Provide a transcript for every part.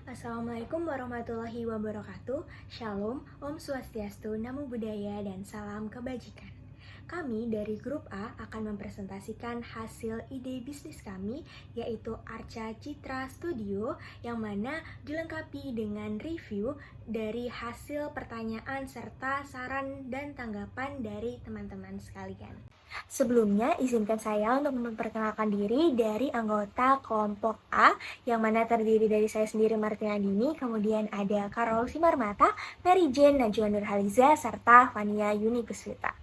Assalamualaikum warahmatullahi wabarakatuh. Shalom, Om Swastiastu, Namo Buddhaya, dan salam kebajikan. Kami dari grup A akan mempresentasikan hasil ide bisnis kami, yaitu Arca Citra Studio, yang mana dilengkapi dengan review dari hasil pertanyaan serta saran dan tanggapan dari teman-teman sekalian. Sebelumnya, izinkan saya untuk memperkenalkan diri dari anggota kelompok A, yang mana terdiri dari saya sendiri, Martina Dini, kemudian ada Karol Simarmata, Mary Jane, Najwa Nurhaliza, serta Fania Yuni Puswita.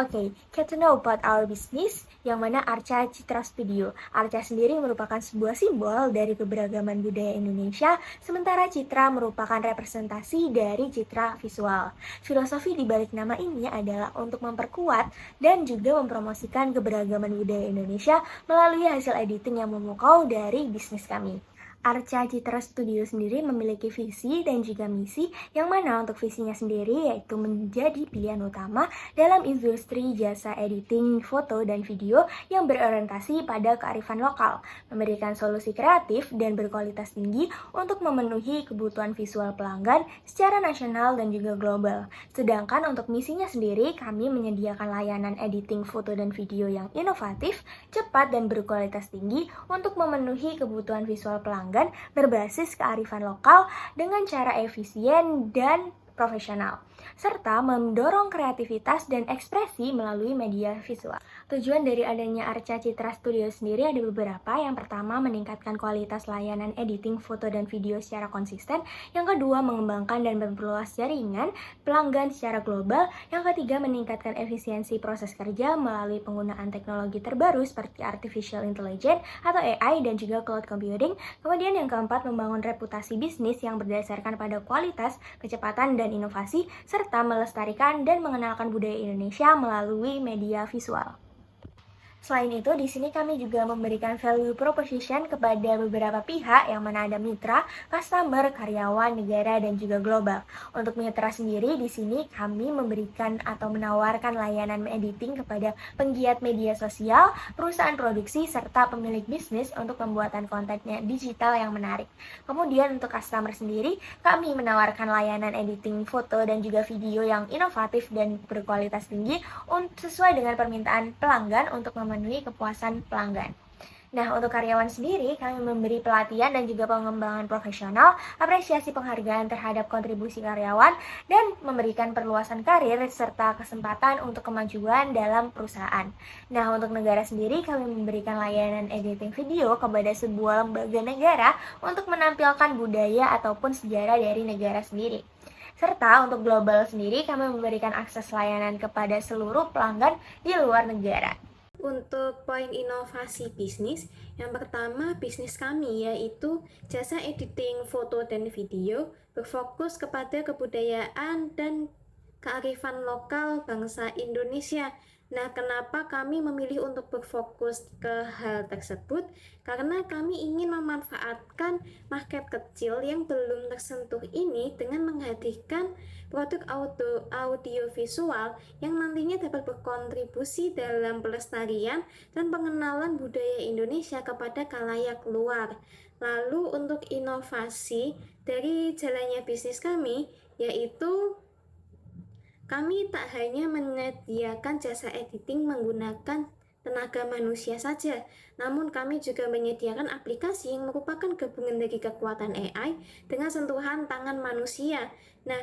Oke, get to know about our business, yang mana Arca Citra Studio. Arca sendiri merupakan sebuah simbol dari keberagaman budaya Indonesia, sementara citra merupakan representasi dari citra visual. Filosofi di balik nama ini adalah untuk memperkuat dan juga mempromosikan keberagaman budaya Indonesia melalui hasil editing yang memukau dari bisnis kami. Arca Citra Studio sendiri memiliki visi dan juga misi, yang mana untuk visinya sendiri yaitu menjadi pilihan utama dalam industri jasa editing foto dan video yang berorientasi pada kearifan lokal, memberikan solusi kreatif dan berkualitas tinggi untuk memenuhi kebutuhan visual pelanggan secara nasional dan juga global. Sedangkan untuk misinya sendiri, kami menyediakan layanan editing foto dan video yang inovatif, cepat, dan berkualitas tinggi untuk memenuhi kebutuhan visual pelanggan berbasis kearifan lokal dengan cara efisien dan profesional, serta mendorong kreativitas dan ekspresi melalui media visual. Tujuan dari adanya Arca Citra Studio sendiri ada beberapa. Yang pertama, meningkatkan kualitas layanan editing foto dan video secara konsisten. Yang kedua, mengembangkan dan memperluas jaringan pelanggan secara global. Yang ketiga, meningkatkan efisiensi proses kerja melalui penggunaan teknologi terbaru seperti Artificial Intelligence atau AI dan juga cloud computing. Kemudian yang keempat, membangun reputasi bisnis yang berdasarkan pada kualitas, kecepatan, dan inovasi, serta melestarikan dan mengenalkan budaya Indonesia melalui media visual. Selain itu, di sini kami juga memberikan value proposition kepada beberapa pihak, yang mana ada mitra, customer, karyawan, negara, dan juga global. Untuk mitra sendiri, di sini kami memberikan atau menawarkan layanan editing kepada penggiat media sosial, perusahaan produksi, serta pemilik bisnis untuk pembuatan kontennya digital yang menarik. Kemudian untuk customer sendiri, kami menawarkan layanan editing foto dan juga video yang inovatif dan berkualitas tinggi sesuai dengan permintaan pelanggan untuk memenuhi kepuasan pelanggan. Nah, untuk karyawan sendiri, kami memberi pelatihan dan juga pengembangan profesional, apresiasi penghargaan terhadap kontribusi karyawan, dan memberikan perluasan karir serta kesempatan untuk kemajuan dalam perusahaan. Nah, untuk negara sendiri, kami memberikan layanan editing video kepada sebuah lembaga negara untuk menampilkan budaya ataupun sejarah dari negara sendiri. Serta untuk global sendiri, kami memberikan akses layanan kepada seluruh pelanggan di luar negara. Untuk poin inovasi bisnis, yang pertama bisnis kami yaitu jasa editing foto dan video berfokus kepada kebudayaan dan kearifan lokal bangsa Indonesia. Nah, kenapa kami memilih untuk berfokus ke hal tersebut? Karena kami ingin memanfaatkan market kecil yang belum tersentuh ini dengan menghadirkan produk audio visual yang nantinya dapat berkontribusi dalam pelestarian dan pengenalan budaya Indonesia kepada khalayak luar. Lalu untuk inovasi dari jalannya bisnis kami, yaitu kami tak hanya menyediakan jasa editing menggunakan tenaga manusia saja, namun kami juga menyediakan aplikasi yang merupakan gabungan dari kekuatan AI dengan sentuhan tangan manusia. Nah,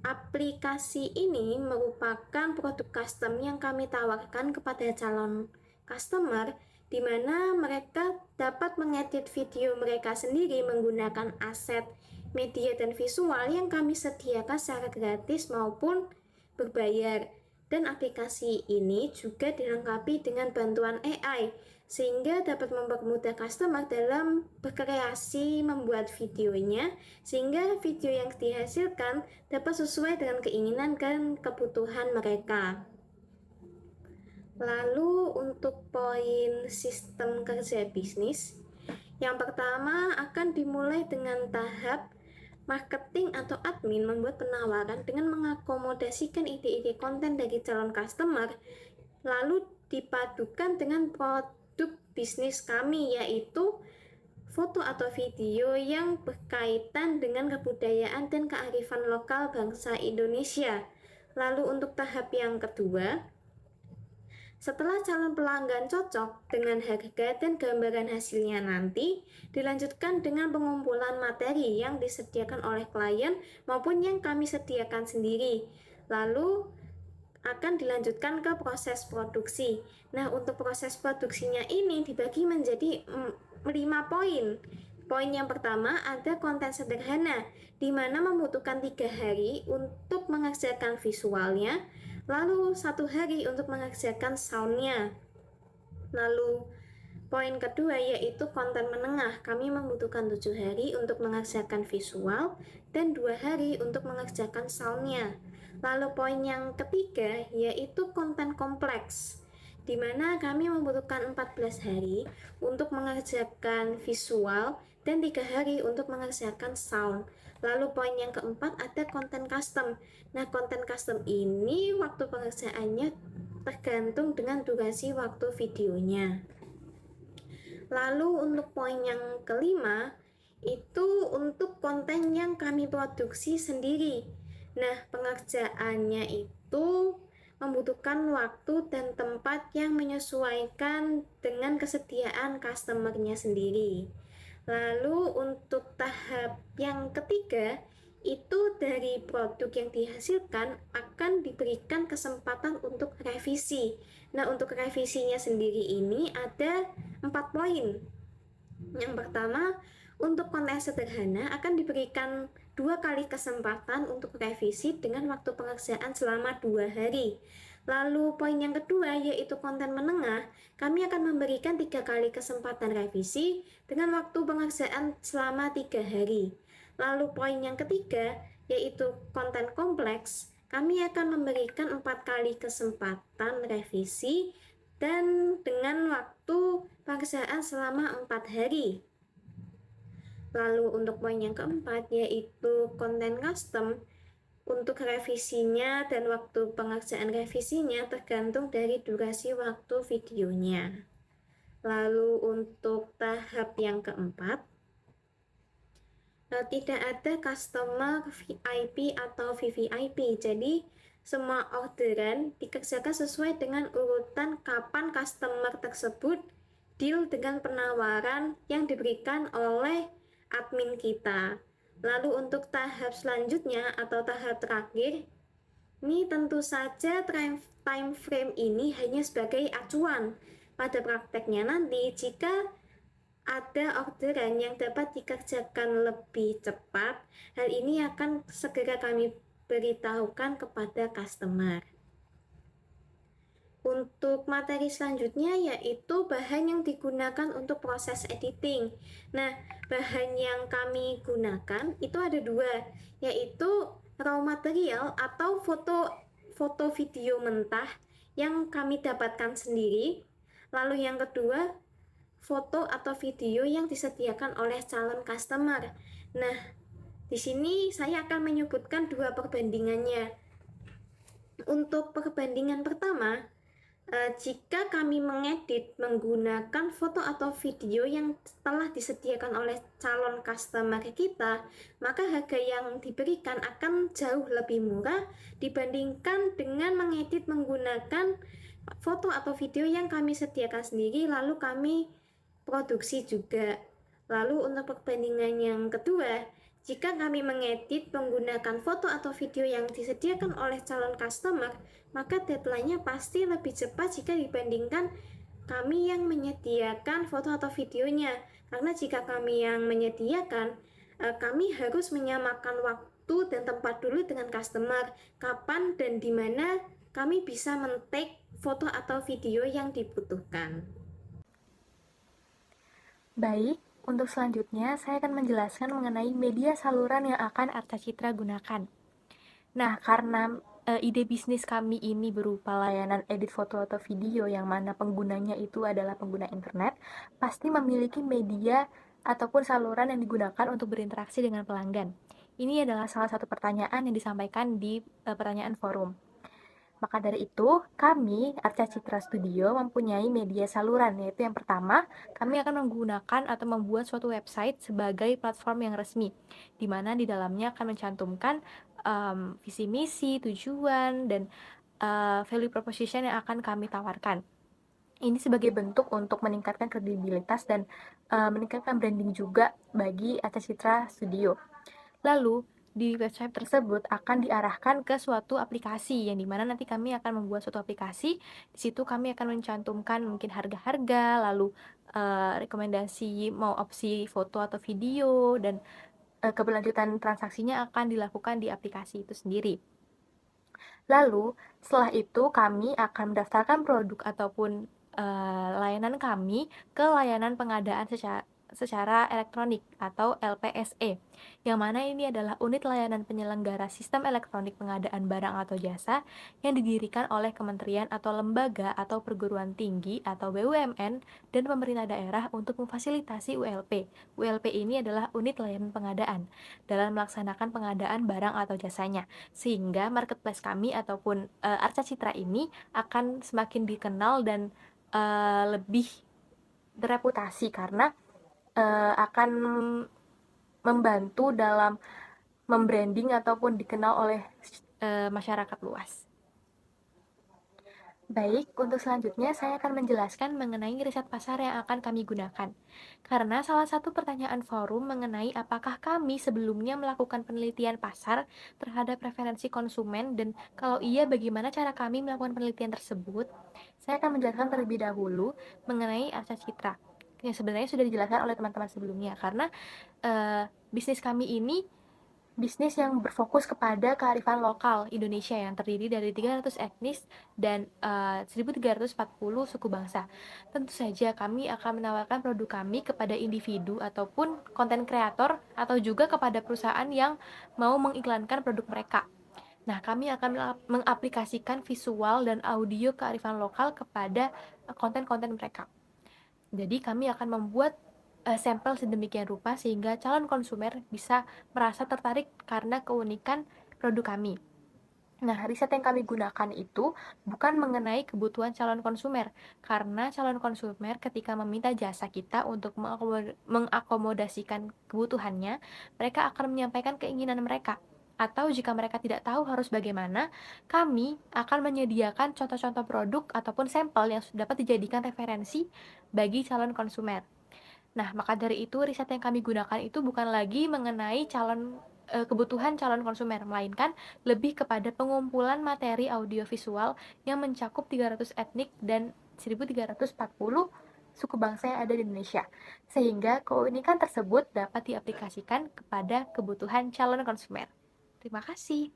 aplikasi ini merupakan produk custom yang kami tawarkan kepada calon customer, di mana mereka dapat mengedit video mereka sendiri menggunakan aset media dan visual yang kami sediakan secara gratis maupun berbayar. Dan aplikasi ini juga dilengkapi dengan bantuan AI sehingga dapat mempermudah customer dalam berkreasi membuat videonya, sehingga video yang dihasilkan dapat sesuai dengan keinginan dan kebutuhan mereka. Lalu untuk poin sistem kerja bisnis, yang pertama akan dimulai dengan tahap marketing atau admin membuat penawaran dengan mengakomodasikan ide-ide konten dari calon customer, lalu dipadukan dengan produk bisnis kami yaitu foto atau video yang berkaitan dengan kebudayaan dan kearifan lokal bangsa Indonesia. Lalu untuk tahap yang kedua, setelah calon pelanggan cocok dengan harga dan gambaran hasilnya nanti, dilanjutkan dengan pengumpulan materi yang disediakan oleh klien maupun yang kami sediakan sendiri. Lalu akan dilanjutkan ke proses produksi. Nah, untuk proses produksinya ini dibagi menjadi 5 poin. Poin yang pertama ada konten sederhana, di mana membutuhkan 3 hari untuk mengerjakan visualnya, lalu 1 hari untuk mengerjakan soundnya. Lalu poin kedua yaitu konten menengah, kami membutuhkan 7 hari untuk mengerjakan visual dan 2 hari untuk mengerjakan soundnya. Lalu poin yang ketiga yaitu konten kompleks, di mana kami membutuhkan 14 hari untuk mengerjakan visual dan 3 hari untuk mengerjakan sound. Lalu poin yang keempat ada konten custom. Nah, konten custom ini waktu pengerjaannya tergantung dengan durasi waktu videonya. Lalu untuk poin yang kelima itu untuk konten yang kami produksi sendiri. Nah, pengerjaannya itu membutuhkan waktu dan tempat yang menyesuaikan dengan kesediaan customer-nya sendiri. Lalu untuk tahap yang ketiga, itu dari produk yang dihasilkan akan diberikan kesempatan untuk revisi. Nah, untuk revisinya sendiri ini ada 4 poin. Yang pertama, untuk konten sederhana akan diberikan 2 kali kesempatan untuk revisi dengan waktu pengerjaan selama 2 hari. Lalu poin yang kedua yaitu konten menengah, kami akan memberikan 3 kali kesempatan revisi dengan waktu pengerjaan selama 3 hari. Lalu poin yang ketiga yaitu konten kompleks, kami akan memberikan 4 kali kesempatan revisi dan dengan waktu pengerjaan selama 4 hari. Lalu untuk poin yang keempat yaitu konten custom, untuk revisinya dan waktu pengerjaan revisinya tergantung dari durasi waktu videonya. Lalu untuk tahap yang keempat, tidak ada customer VIP atau VVIP, jadi semua orderan dikerjakan sesuai dengan urutan kapan customer tersebut deal dengan penawaran yang diberikan oleh admin kita. Lalu untuk tahap selanjutnya atau tahap terakhir, ini tentu saja time frame ini hanya sebagai acuan. Pada prakteknya nanti, jika ada orderan yang dapat dikerjakan lebih cepat, hal ini akan segera kami beritahukan kepada customer. Untuk materi selanjutnya yaitu bahan yang digunakan untuk proses editing. Nah, bahan yang kami gunakan itu ada 2, yaitu raw material atau foto video mentah yang kami dapatkan sendiri. Lalu yang kedua, foto atau video yang disediakan oleh calon customer. Nah, di sini saya akan menyebutkan 2 perbandingannya. Untuk perbandingan pertama, jika kami mengedit menggunakan foto atau video yang telah disediakan oleh calon customer kita, maka harga yang diberikan akan jauh lebih murah dibandingkan dengan mengedit menggunakan foto atau video yang kami sediakan sendiri lalu kami produksi juga. Lalu untuk perbandingan yang kedua, jika kami mengedit menggunakan foto atau video yang disediakan oleh calon customer, maka deadline-nya pasti lebih cepat jika dibandingkan kami yang menyediakan foto atau videonya. Karena jika kami yang menyediakan, kami harus menyamakan waktu dan tempat dulu dengan customer, kapan dan di mana kami bisa men-take foto atau video yang dibutuhkan. Baik, untuk selanjutnya saya akan menjelaskan mengenai media saluran yang akan Arta Citra gunakan. Nah, karena ide bisnis kami ini berupa layanan edit foto atau video yang mana penggunanya itu adalah pengguna internet, pasti memiliki media ataupun saluran yang digunakan untuk berinteraksi dengan pelanggan. Ini adalah salah satu pertanyaan yang disampaikan di pertanyaan forum. Maka dari itu, kami, Arca Citra Studio, mempunyai media saluran, yaitu yang pertama, kami akan menggunakan atau membuat suatu website sebagai platform yang resmi, di mana di dalamnya akan mencantumkan visi misi, tujuan, dan value proposition yang akan kami tawarkan. Ini sebagai bentuk untuk meningkatkan kredibilitas dan meningkatkan branding juga bagi Arca Citra Studio. Lalu, di website tersebut akan diarahkan ke suatu aplikasi yang dimana nanti kami akan membuat suatu aplikasi. Di situ kami akan mencantumkan mungkin harga-harga, lalu rekomendasi mau opsi foto atau video, dan keberlanjutan transaksinya akan dilakukan di aplikasi itu sendiri. Lalu setelah itu kami akan mendaftarkan produk ataupun layanan kami ke layanan pengadaan secara elektronik atau LPSE, yang mana ini adalah unit layanan penyelenggara sistem elektronik pengadaan barang atau jasa yang didirikan oleh kementerian atau lembaga atau perguruan tinggi atau BUMN dan pemerintah daerah untuk memfasilitasi ULP. ULP ini adalah unit layanan pengadaan dalam melaksanakan pengadaan barang atau jasanya, sehingga marketplace kami ataupun Arca Citra ini akan semakin dikenal dan lebih bereputasi karena akan membantu dalam membranding ataupun dikenal oleh masyarakat luas. Baik, untuk selanjutnya saya akan menjelaskan mengenai riset pasar yang akan kami gunakan. Karena salah satu pertanyaan forum mengenai apakah kami sebelumnya melakukan penelitian pasar terhadap preferensi konsumen dan kalau iya bagaimana cara kami melakukan penelitian tersebut, saya akan menjelaskan terlebih dahulu mengenai Arca Citra. Yang sebenarnya sudah dijelaskan oleh teman-teman sebelumnya, karena bisnis kami ini bisnis yang berfokus kepada kearifan lokal Indonesia yang terdiri dari 300 etnis dan 1340 suku bangsa. Tentu saja kami akan menawarkan produk kami kepada individu ataupun konten kreator atau juga kepada perusahaan yang mau mengiklankan produk mereka. Nah, kami akan mengaplikasikan visual dan audio kearifan lokal kepada konten-konten mereka. Jadi kami akan membuat sampel sedemikian rupa sehingga calon konsumen bisa merasa tertarik karena keunikan produk kami. Nah, riset yang kami gunakan itu bukan mengenai kebutuhan calon konsumer, karena calon konsumer ketika meminta jasa kita untuk mengakomodasikan kebutuhannya, mereka akan menyampaikan keinginan mereka. Atau jika mereka tidak tahu harus bagaimana, kami akan menyediakan contoh-contoh produk ataupun sampel yang dapat dijadikan referensi bagi calon konsumen. Nah, maka dari itu riset yang kami gunakan itu bukan lagi mengenai kebutuhan calon konsumen, melainkan lebih kepada pengumpulan materi audiovisual yang mencakup 300 etnik dan 1340 suku bangsa yang ada di Indonesia, sehingga keunikan tersebut dapat diaplikasikan kepada kebutuhan calon konsumen. Terima kasih.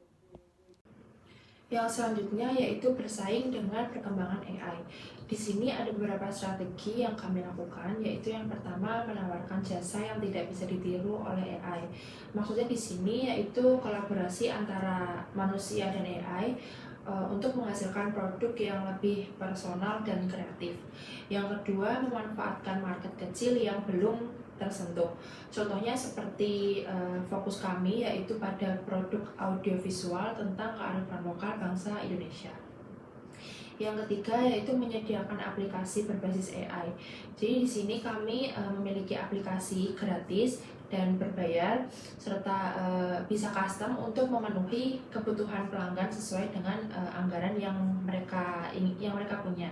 Yang selanjutnya yaitu bersaing dengan perkembangan AI. Di sini ada beberapa strategi yang kami lakukan, yaitu yang pertama menawarkan jasa yang tidak bisa ditiru oleh AI. Maksudnya di sini yaitu kolaborasi antara manusia dan AI untuk menghasilkan produk yang lebih personal dan kreatif. Yang kedua, memanfaatkan market kecil yang belum tersentuh. Contohnya seperti fokus kami yaitu pada produk audiovisual tentang kearifan lokal bangsa Indonesia. Yang ketiga yaitu menyediakan aplikasi berbasis AI. Jadi di sini kami memiliki aplikasi gratis dan berbayar serta bisa custom untuk memenuhi kebutuhan pelanggan sesuai dengan anggaran yang mereka punya.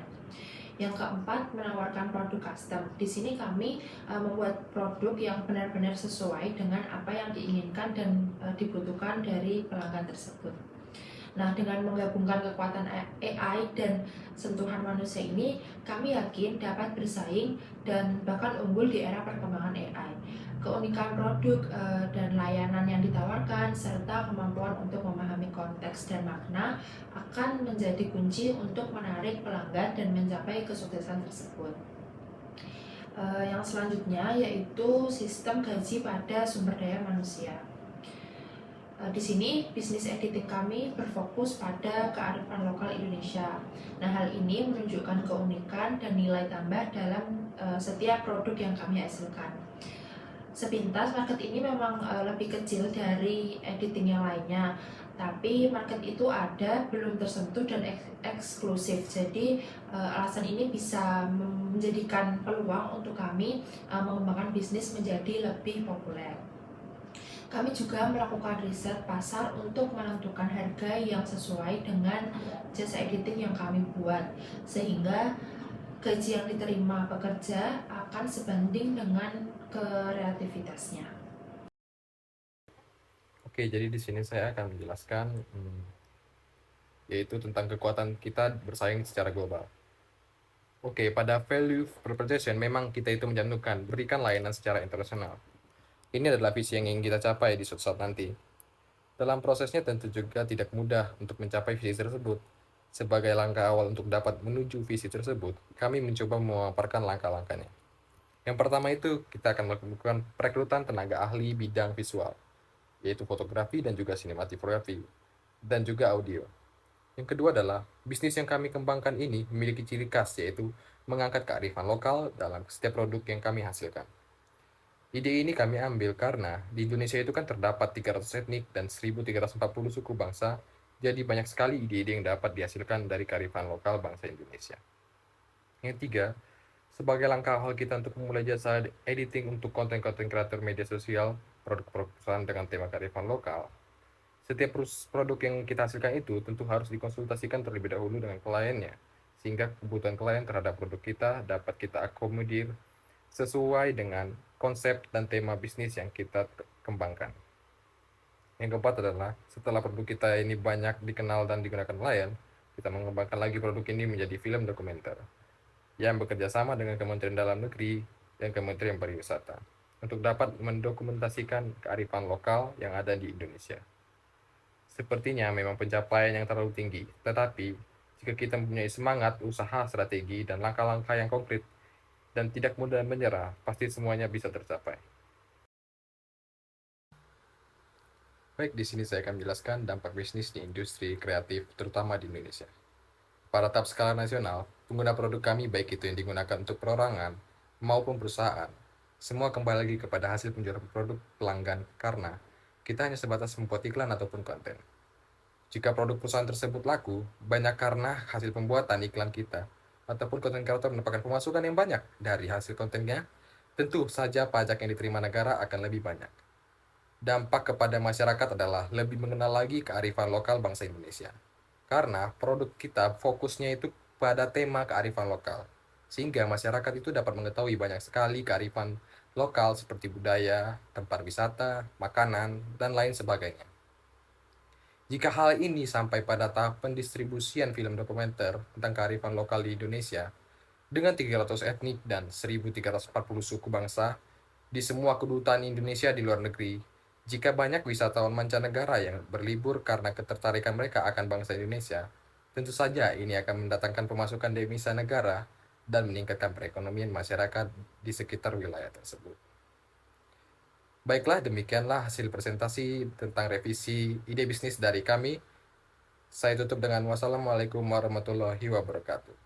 Yang keempat, menawarkan produk custom. Di sini kami membuat produk yang benar-benar sesuai dengan apa yang diinginkan dan dibutuhkan dari pelanggan tersebut. Nah, dengan menggabungkan kekuatan AI dan sentuhan manusia ini, kami yakin dapat bersaing dan bahkan unggul di era perkembangan AI. Keunikan produk dan layanan yang ditawarkan serta kemampuan untuk memahami konteks dan makna akan menjadi kunci untuk menarik pelanggan dan mencapai kesuksesan tersebut. Yang selanjutnya yaitu sistem gaji pada sumber daya manusia. Di sini bisnis editing kami berfokus pada kearifan lokal Indonesia. Nah, hal ini menunjukkan keunikan dan nilai tambah dalam setiap produk yang kami hasilkan. Sepintas market ini memang lebih kecil dari editing yang lainnya, tapi market itu ada, belum tersentuh dan eksklusif. Jadi alasan ini bisa menjadikan peluang untuk kami mengembangkan bisnis menjadi lebih populer. Kami juga melakukan riset pasar untuk menentukan harga yang sesuai dengan jasa editing yang kami buat, sehingga gaji yang diterima pekerja akan sebanding dengan kreativitasnya. Oke, jadi di sini saya akan menjelaskan yaitu tentang kekuatan kita bersaing secara global. Oke, pada value proposition memang kita itu mencantumkan berikan layanan secara internasional. Ini adalah visi yang ingin kita capai di suatu saat nanti. Dalam prosesnya tentu juga tidak mudah untuk mencapai visi tersebut. Sebagai langkah awal untuk dapat menuju visi tersebut, kami mencoba memaparkan langkah-langkahnya. Yang pertama itu, kita akan melakukan perekrutan tenaga ahli bidang visual, yaitu fotografi dan juga sinematografi, dan juga audio. Yang kedua adalah, bisnis yang kami kembangkan ini memiliki ciri khas, yaitu mengangkat kearifan lokal dalam setiap produk yang kami hasilkan. Ide ini kami ambil karena di Indonesia itu kan terdapat 300 etnik dan 1340 suku bangsa, jadi banyak sekali ide-ide yang dapat dihasilkan dari kearifan lokal bangsa Indonesia. Yang ketiga, sebagai langkah awal kita untuk memulai jasa editing untuk konten-konten kreator media sosial, produk-produk perusahaan dengan tema kearifan lokal, setiap produk yang kita hasilkan itu tentu harus dikonsultasikan terlebih dahulu dengan kliennya, sehingga kebutuhan klien terhadap produk kita dapat kita akomodir sesuai dengan konsep dan tema bisnis yang kita kembangkan. Yang keempat adalah, setelah produk kita ini banyak dikenal dan digunakan klien, kita mengembangkan lagi produk ini menjadi film dokumenter yang bekerja sama dengan Kementerian Dalam Negeri dan Kementerian Pariwisata untuk dapat mendokumentasikan kearifan lokal yang ada di Indonesia. Sepertinya memang pencapaian yang terlalu tinggi, tetapi jika kita mempunyai semangat, usaha, strategi, dan langkah-langkah yang konkret, dan tidak mudah menyerah, pasti semuanya bisa tercapai. Baik, di sini saya akan menjelaskan dampak bisnis di industri kreatif, terutama di Indonesia. Pada tahap skala nasional, pengguna produk kami, baik itu yang digunakan untuk perorangan maupun perusahaan, semua kembali lagi kepada hasil penjualan produk pelanggan karena kita hanya sebatas membuat iklan ataupun konten. Jika produk perusahaan tersebut laku, banyak karena hasil pembuatan iklan kita ataupun konten kreator mendapatkan pemasukan yang banyak dari hasil kontennya, tentu saja pajak yang diterima negara akan lebih banyak. Dampak kepada masyarakat adalah lebih mengenal lagi kearifan lokal bangsa Indonesia. Karena produk kita fokusnya itu pada tema kearifan lokal. Sehingga masyarakat itu dapat mengetahui banyak sekali kearifan lokal seperti budaya, tempat wisata, makanan, dan lain sebagainya. Jika hal ini sampai pada tahap pendistribusian film dokumenter tentang kearifan lokal di Indonesia, dengan 300 etnik dan 1340 suku bangsa di semua kedutaan Indonesia di luar negeri, jika banyak wisatawan mancanegara yang berlibur karena ketertarikan mereka akan bangsa Indonesia, tentu saja ini akan mendatangkan pemasukan devisa negara dan meningkatkan perekonomian masyarakat di sekitar wilayah tersebut. Baiklah, demikianlah hasil presentasi tentang revisi ide bisnis dari kami. Saya tutup dengan wassalamualaikum warahmatullahi wabarakatuh.